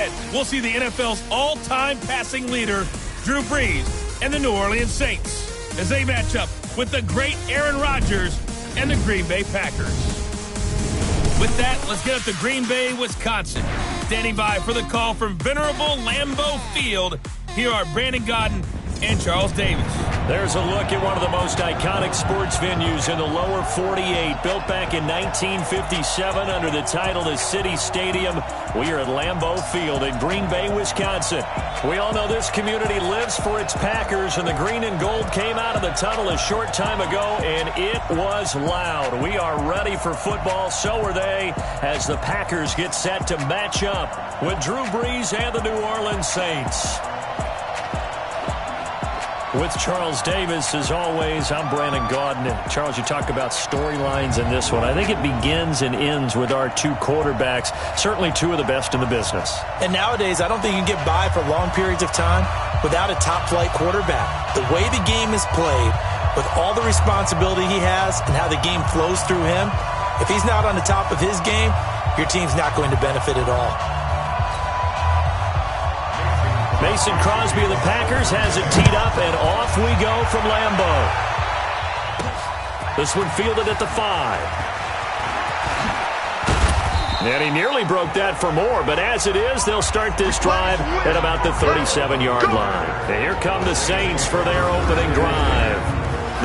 ahead, we'll see the NFL's all-time passing leader, Drew Brees, and the New Orleans Saints as they match up with the great Aaron Rodgers and the Green Bay Packers. With that, let's get up to Green Bay, Wisconsin. Standing by for the call from venerable Lambeau Field, here are Brandon Gaudin and Charles Davis. There's a look at one of the most iconic sports venues in the lower 48. Built back in 1957 under the title of City Stadium. We are at Lambeau Field in Green Bay, Wisconsin. We all know this community lives for its Packers, and the green and gold came out of the tunnel a short time ago, and it was loud. We are ready for football, so are they, as the Packers get set to match up with Drew Brees and the New Orleans Saints. With Charles Davis, as always, I'm Brandon Gaudin. And Charles, you talk about storylines in this one. I think it begins and ends with our two quarterbacks, certainly two of the best in the business. And nowadays, I don't think you can get by for long periods of time without a top-flight quarterback. The way the game is played, with all the responsibility he has and how the game flows through him, if he's not on the top of his game, your team's not going to benefit at all. Mason Crosby of the Packers has it teed up, and off we go from Lambeau. This one fielded at the 5. And he nearly broke that for more, but as it is, they'll start this drive at about the 37-yard line. And here come the Saints for their opening drive.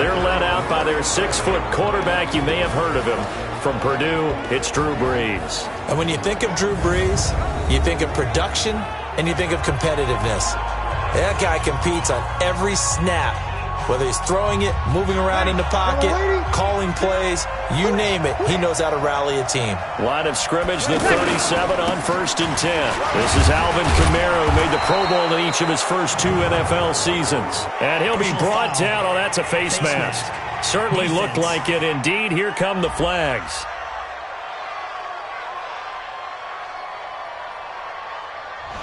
They're led out by their 6-foot quarterback. You may have heard of him. From Purdue, it's Drew Brees. And when you think of Drew Brees, you think of production, and you think of competitiveness. That guy competes on every snap, whether he's throwing it, moving around in the pocket, calling plays, you name it, he knows how to rally a team. Line of scrimmage, the 37 on 1st and 10. This is Alvin Kamara, who made the Pro Bowl in each of his first 2 NFL seasons. And he'll be brought down. Oh, that's a face mask. Certainly looked like it. Indeed, here come the flags.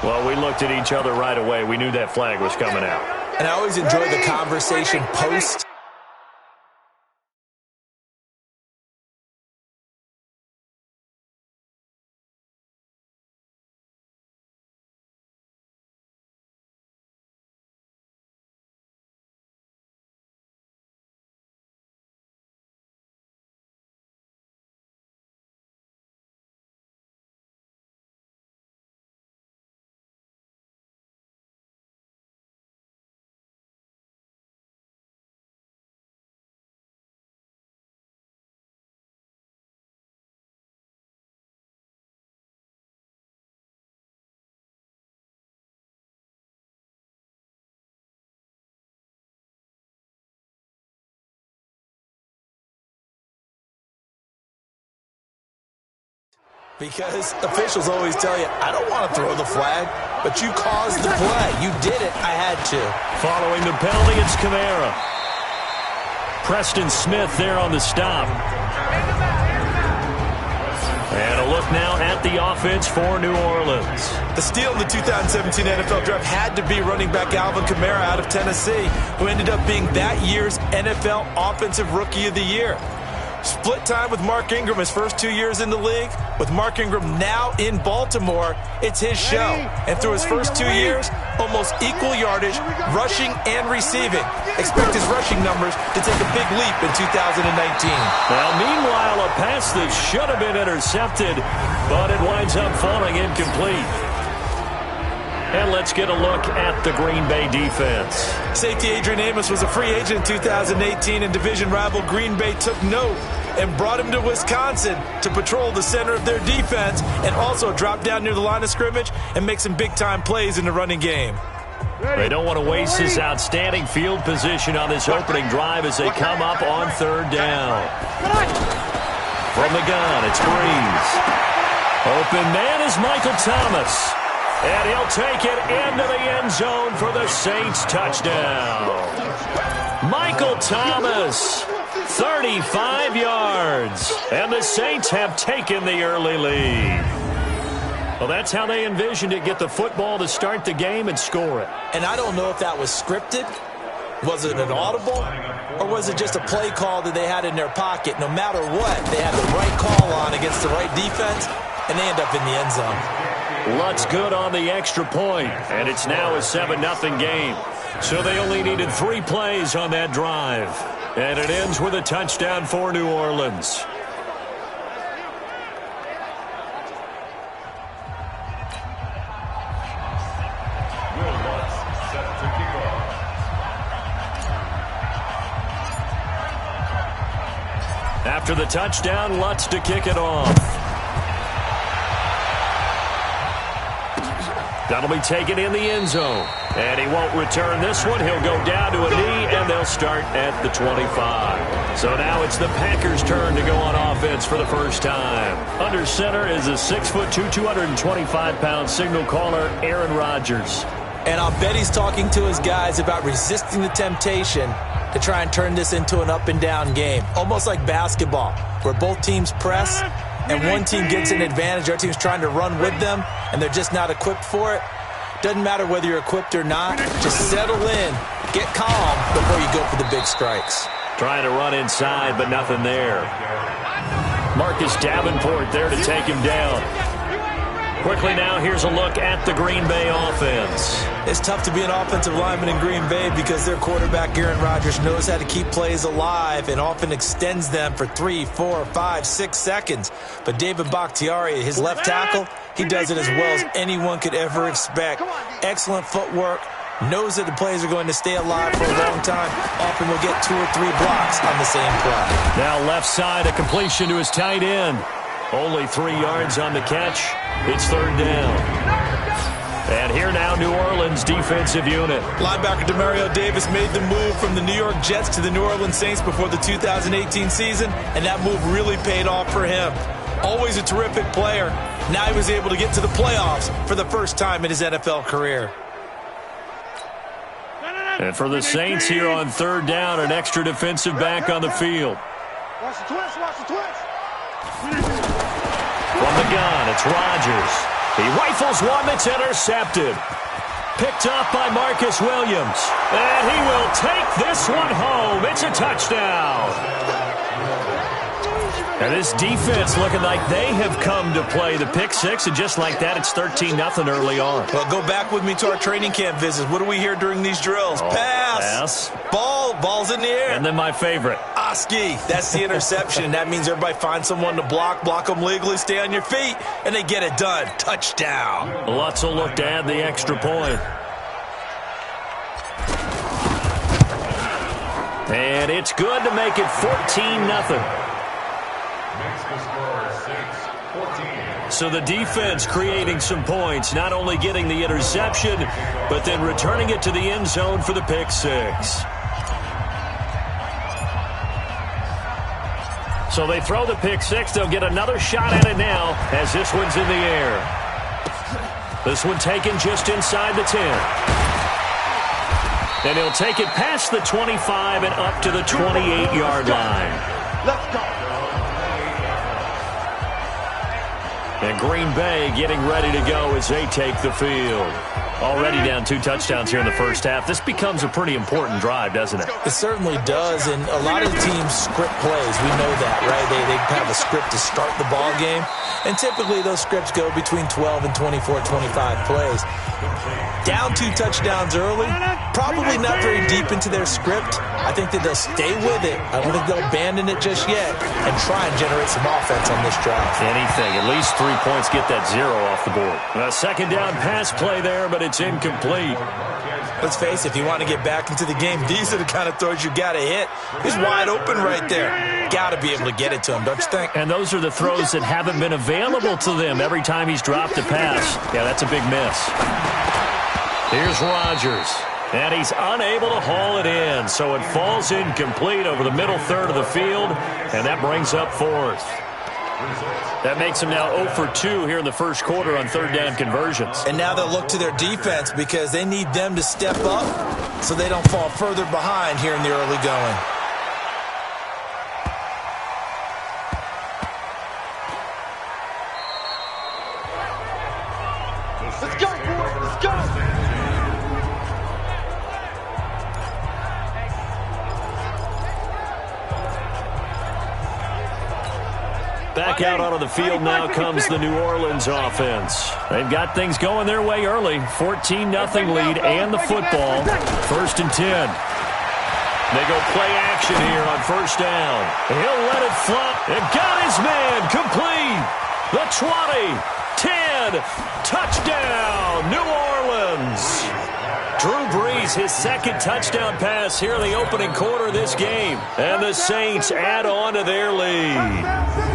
Well, we looked at each other right away. We knew that flag was coming out. And I always enjoy the conversation post. Because officials always tell you, I don't want to throw the flag, but you caused the play. You did it. I had to. Following the penalty, it's Kamara. Preston Smith there on the stop. And a look now at the offense for New Orleans. The steal in the 2017 NFL Draft had to be running back Alvin Kamara out of Tennessee, who ended up being that year's NFL Offensive Rookie of the Year. Split time with Mark Ingram his first 2 years in the league. With Mark Ingram now in Baltimore, it's his show. And through his first 2 years, almost equal yardage, rushing and receiving. Expect his rushing numbers to take a big leap in 2019. Now, meanwhile, a pass that should have been intercepted, but it winds up falling incomplete. And let's get a look at the Green Bay defense. Safety Adrian Amos was a free agent in 2018, and division rival Green Bay took note and brought him to Wisconsin to patrol the center of their defense and also drop down near the line of scrimmage and make some big-time plays in the running game. They don't want to waste this outstanding field position on this opening drive as they come up on 3rd down. From the gun, it's Brees. Open man is Michael Thomas. And he'll take it into the end zone for the Saints touchdown. Michael Thomas, 35 yards. And the Saints have taken the early lead. Well, that's how they envisioned it. Get the football to start the game and score it. And I don't know if that was scripted. Was it an audible? Or was it just a play call that they had in their pocket? No matter what, they had the right call on against the right defense, and they end up in the end zone. Lutz good on the extra point, and it's now a 7-0 game. So they only needed 3 plays on that drive. And it ends with a touchdown for New Orleans. After the touchdown, Lutz to kick it off. That'll be taken in the end zone. And he won't return this one. He'll go down to a knee, and they'll start at the 25. So now it's the Packers' turn to go on offense for the first time. Under center is a 6'2", 225-pound signal caller, Aaron Rodgers. And I'll bet he's talking to his guys about resisting the temptation to try and turn this into an up-and-down game. Almost like basketball, where both teams press, and one team gets an advantage, the other team's trying to run with them, and they're just not equipped for it. Doesn't matter whether you're equipped or not. Just settle in, get calm before you go for the big strikes. Trying to run inside, but nothing there. Marcus Davenport there to take him down. Quickly now, here's a look at the Green Bay offense. It's tough to be an offensive lineman in Green Bay because their quarterback, Aaron Rodgers, knows how to keep plays alive and often extends them for 3, 4, 5, 6 seconds. But David Bakhtiari, his left tackle, he does it as well as anyone could ever expect. Excellent footwork, knows that the plays are going to stay alive for a long time. Often will get 2 or 3 blocks on the same play. Now left side, a completion to his tight end. Only 3 yards on the catch. It's 3rd down. And here now, New Orleans defensive unit. Linebacker Demario Davis made the move from the New York Jets to the New Orleans Saints before the 2018 season, and that move really paid off for him. Always a terrific player. Now he was able to get to the playoffs for the first time in his NFL career. And for the Saints here on 3rd down, an extra defensive back on the field. Watch the twist, watch the twist. From the gun, it's Rodgers. He rifles one that's intercepted. Picked up by Marcus Williams. And he will take this one home. It's a touchdown. And this defense looking like they have come to play. The pick 6, and just like that, it's 13-0 early on. Well, go back with me to our training camp visits. What do we hear during these drills? Pass. Ball's in the air. And then my favorite. Oski, that's the interception. That means everybody finds someone to block them legally, stay on your feet, and they get it done. Touchdown. Lutz will look to add the extra point. And it's good to make it 14-0. So the defense creating some points, not only getting the interception, but then returning it to the end zone for the pick 6. So they throw the pick 6. They'll get another shot at it now as this one's in the air. This one taken just inside the 10. And he'll take it past the 25 and up to the 28-yard line. Let's go. And Green Bay getting ready to go as they take the field. Already down 2 touchdowns here in the first half. This becomes a pretty important drive, doesn't it? It certainly does, and a lot of the teams script plays. We know that, right? They have a script to start the ball game, and typically those scripts go between 12 and 24, 25 plays. Down 2 touchdowns early, probably not very deep into their script. I think that they'll stay with it. I don't think they'll abandon it just yet and try and generate some offense on this drive. Anything, at least 3 points, get that 0 off the board. A 2nd down pass play there, but it's incomplete. Let's face it, if you want to get back into the game, these are the kind of throws you got to hit. He's wide open right there. Got to be able to get it to him, don't you think? And those are the throws that haven't been available to them every time he's dropped a pass. Yeah, that's a big miss. Here's Rodgers. And he's unable to haul it in, so it falls incomplete over the middle third of the field, and that brings up 4th. That makes him now 0 for 2 here in the first quarter on 3rd down conversions. And now they'll look to their defense because they need them to step up so they don't fall further behind here in the early going. Let's go, boys. Let's go. Back out onto the field now comes the New Orleans offense. They've got things going their way early. 14-0 lead and the football. 1st and 10. They go play action here on 1st down. He'll let it flop. And got his man complete. The 20, 10, touchdown, New Orleans. Drew Brees, his 2nd touchdown pass here in the opening quarter of this game. And the Saints add on to their lead.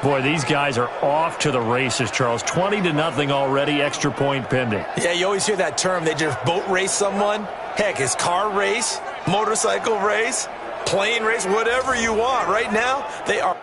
Boy, these guys are off to the races, Charles. 20-0 already, extra point pending. Yeah, you always hear that term. They just boat race someone. Heck, it's car race, motorcycle race, plane race, whatever you want. Right now, they are